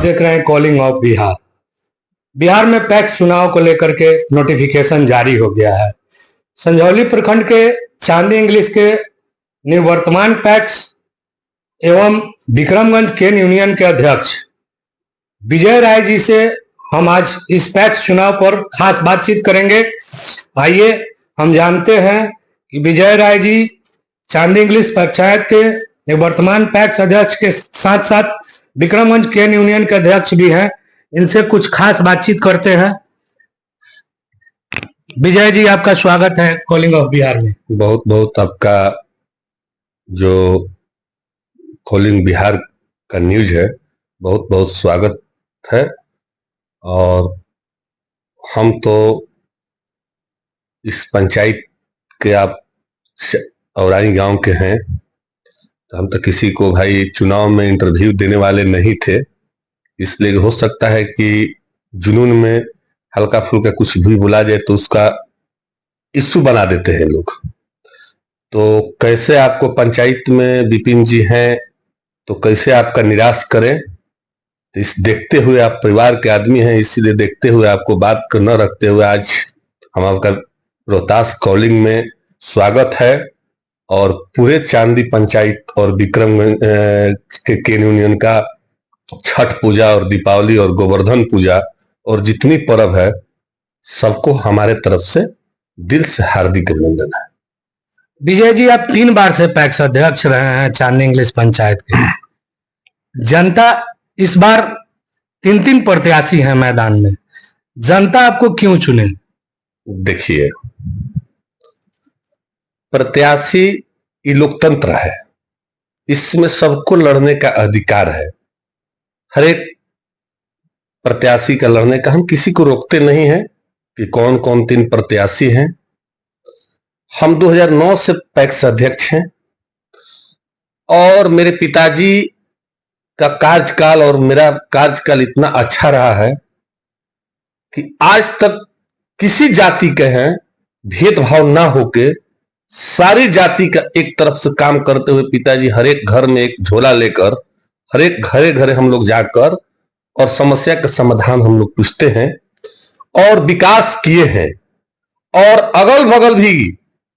देख रहे हैं कॉलिंग ऑफ बिहार। बिहार में पैक्स चुनाव को लेकर के नोटिफिकेशन जारी हो गया है। संझौली प्रखंड के चांदी इंग्लिश के निवर्तमान पैक्स एवं विक्रमगंज केन यूनियन के अध्यक्ष विजय राय जी से हम आज इस पैक्स चुनाव पर खास बातचीत करेंगे। आइए हम जानते हैं कि विजय राय जी चांदी इंग्लिश पंचायत के निवर्तमान पैक्स अध्यक्ष के साथ साथ विक्रमगंज केन यूनियन के अध्यक्ष भी हैं। इनसे कुछ खास बातचीत करते हैं। विजय जी, आपका स्वागत है कॉलिंग ऑफ बिहार में। बहुत बहुत आपका जो कॉलिंग बिहार का न्यूज है, बहुत बहुत स्वागत है। और हम तो इस पंचायत के आप औराई गांव के हैं, तो हम तो किसी को भाई चुनाव में इंटरव्यू देने वाले नहीं थे। इसलिए हो सकता है कि जुनून में हल्का फुल्का कुछ भी बोला जाए तो उसका इश्यू बना देते हैं लोग। तो कैसे आपको पंचायत में विपिन जी हैं तो कैसे आपका निराश करें, तो इस देखते हुए आप परिवार के आदमी हैं, इसीलिए देखते हुए आपको बात को न रखते हुए आज हम आपका रोहतास कॉलिंग में स्वागत है। और पूरे चांदी पंचायत और विक्रमगंज के केन यूनियन का छठ पूजा और दीपावली और गोवर्धन पूजा और जितनी पर्व है सबको हमारे तरफ से दिल से हार्दिक अभिनंदन है। विजय जी, आप 3 बार से पैक्स अध्यक्ष रहे हैं चांदी इंग्लिश पंचायत के। जनता इस बार 3 प्रत्याशी हैं मैदान में, जनता आपको क्यों चुने? देखिए, प्रत्याशी ये लोकतंत्र है, इसमें सबको लड़ने का अधिकार है। हर एक प्रत्याशी का लड़ने का, हम किसी को रोकते नहीं हैं कि कौन कौन 3 प्रत्याशी हैं। हम 2009 से पैक्स अध्यक्ष हैं और मेरे पिताजी का कार्यकाल और मेरा कार्यकाल इतना अच्छा रहा है कि आज तक किसी जाति के हैं भेदभाव ना होके सारी जाति का एक तरफ से काम करते हुए पिताजी हर एक घर में एक झोला लेकर हर एक घरे घरे हम लोग जाकर और समस्या का समाधान हम लोग पूछते हैं और विकास किए हैं। और अगल बगल भी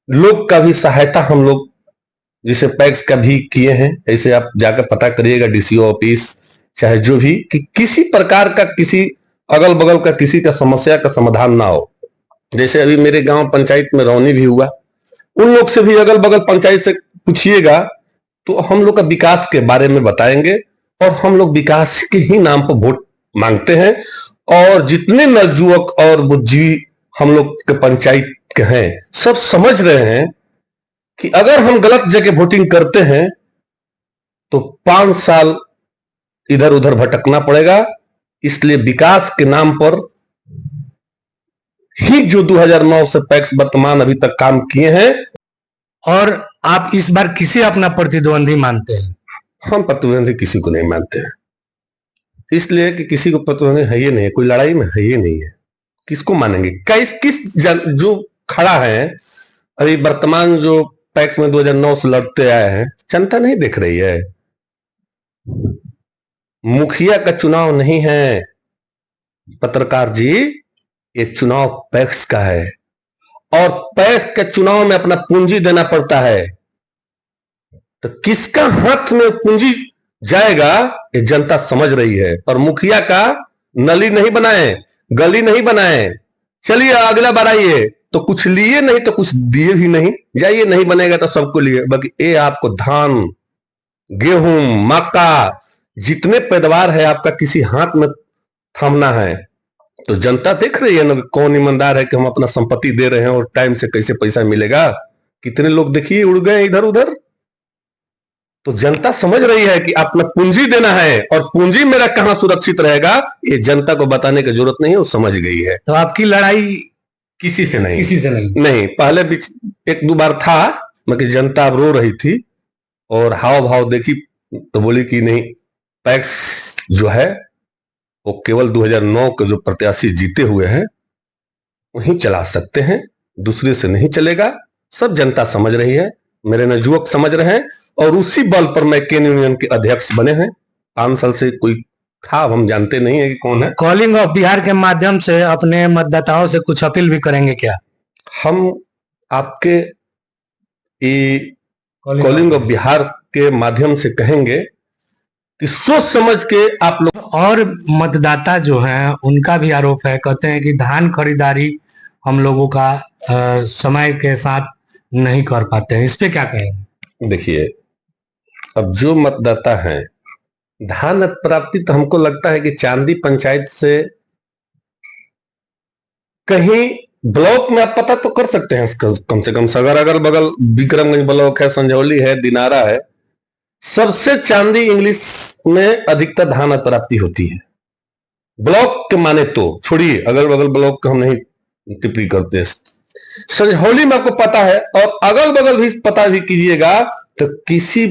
लोग का भी सहायता हम लोग जिसे पैक्स का भी किए हैं। ऐसे आप जाकर पता करिएगा डीसीओ ऑफिस चाहे जो भी, कि किसी प्रकार का किसी अगल बगल का किसी का समस्या का समाधान ना हो। जैसे अभी मेरे गांव पंचायत में रौनी भी हुआ, उन लोग से भी अगल बगल पंचायत से पूछिएगा तो हम लोग का विकास के बारे में बताएंगे। और हम लोग विकास के ही नाम पर वोट मांगते हैं। और जितने नवयुवक और बुद्धि हम लोग के पंचायत के हैं सब समझ रहे हैं कि अगर हम गलत जगह वोटिंग करते हैं तो 5 साल इधर उधर भटकना पड़ेगा। इसलिए विकास के नाम पर ही जो 2009 से पैक्स वर्तमान अभी तक काम किए हैं। और आप इस बार किसे अपना प्रतिद्वंदी मानते हैं? हम प्रतिद्वंदी किसी को नहीं मानते हैं, इसलिए कि किसी को प्रतिद्वंदी है ही नहीं, कोई लड़ाई में है ही नहीं है। किसको मानेंगे? जो खड़ा है अभी वर्तमान जो पैक्स में 2009 से लड़ते आए हैं, जनता नहीं देख रही है। मुखिया का चुनाव नहीं है पत्रकार जी, ये चुनाव पैक्स का है और पैक्स के चुनाव में अपना पूंजी देना पड़ता है। तो किसका हाथ में पूंजी जाएगा ये जनता समझ रही है। और मुखिया का नली नहीं बनाए, गली नहीं बनाए, चलिए अगला बार आइए तो कुछ लिए नहीं तो कुछ दिए भी नहीं, जाइए नहीं बनेगा तो सबको लिए। बाकी ये आपको धान गेहूं मक्का जितने पैदावार है आपका किसी हाथ में थामना है। तो जनता देख रही है ना कौन ईमानदार है कि हम अपना संपत्ति दे रहे हैं और टाइम से कैसे पैसा मिलेगा। कितने लोग देखिए उड़ गए इधर उधर। तो जनता समझ रही है कि अपना पूंजी देना है और पूंजी मेरा कहां सुरक्षित रहेगा ये जनता को बताने की जरूरत नहीं है, वो समझ गई है। तो आपकी लड़ाई किसी से नहीं, किसी से नहीं। पहले भी 1-2 बार था मगर जनता अब रो रही थी और हाव भाव देखी तो बोली कि नहीं, पैक्स जो है वो केवल 2009 के जो प्रत्याशी जीते हुए हैं वहीं चला सकते हैं, दूसरे से नहीं चलेगा। सब जनता समझ रही है, मेरे नवयुवक समझ रहे हैं और उसी बल पर मैं केन यूनियन के अध्यक्ष बने हैं। 5 साल से कोई था, हम जानते नहीं है कि कौन है। कॉलिंग ऑफ बिहार के माध्यम से अपने मतदाताओं से कुछ अपील भी करेंगे क्या? हम आपके कॉलिंग ऑफ बिहार के माध्यम से कहेंगे कि सोच समझ के आप लोग। और मतदाता जो हैं उनका भी आरोप है, कहते हैं कि धान खरीदारी हम लोगों का समय के साथ नहीं कर पाते हैं, इस पे क्या कहेंगे? देखिए, अब जो मतदाता हैं, धान प्राप्ति तो हमको लगता है कि चांदी पंचायत से कहीं ब्लॉक में आप पता तो कर सकते हैं, कम से कम सगर अगल बगल विक्रमगंज ब्लॉक है, संझौली है, दिनारा है, सबसे चांदी इंग्लिश में अधिकतर धान प्राप्ति होती है। ब्लॉक के माने तो छोड़िए, अगल बगल ब्लॉक का हम नहीं टिप्पणी करते। संझौली में आपको पता है, और अगल बगल भी पता भी कीजिएगा, तो किसी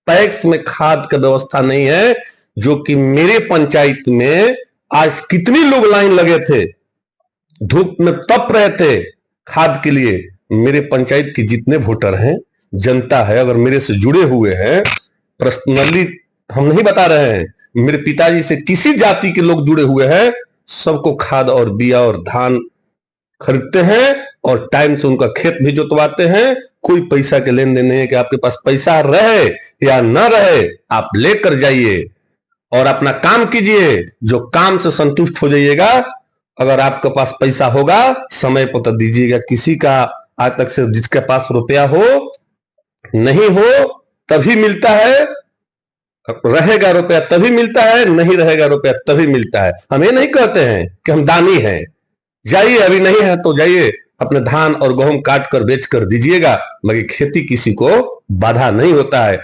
पैक्स में खाद का व्यवस्था नहीं है। जो कि मेरे पंचायत में आज कितनी लोग लाइन लगे थे, धूप में तप रहे थे खाद के लिए। मेरे पंचायत के जितने वोटर हैं, जनता है, अगर मेरे से जुड़े हुए हैं, पर्सनली हम नहीं बता रहे हैं, मेरे पिताजी से किसी जाति के लोग जुड़े हुए हैं, सबको खाद और बिया और धान खरीदते हैं और टाइम से उनका खेत भी जोतवाते हैं। कोई पैसा के लेन देन नहीं है कि आपके पास पैसा रहे या ना रहे, आप लेकर जाइए और अपना काम कीजिए, जो काम से संतुष्ट हो जाइएगा। अगर आपके पास पैसा होगा, समय पर तो दीजिएगा। किसी का आज तक से जिसके पास रुपया हो, नहीं हो तभी मिलता है, रहेगा रुपया तभी मिलता है, नहीं रहेगा रुपया तभी मिलता है। हम ये नहीं कहते हैं कि हम दानी हैं, जाइए, अभी नहीं है तो जाइए अपने धान और गेहूं काट कर बेच कर दीजिएगा, मगर खेती किसी को बाधा नहीं होता है।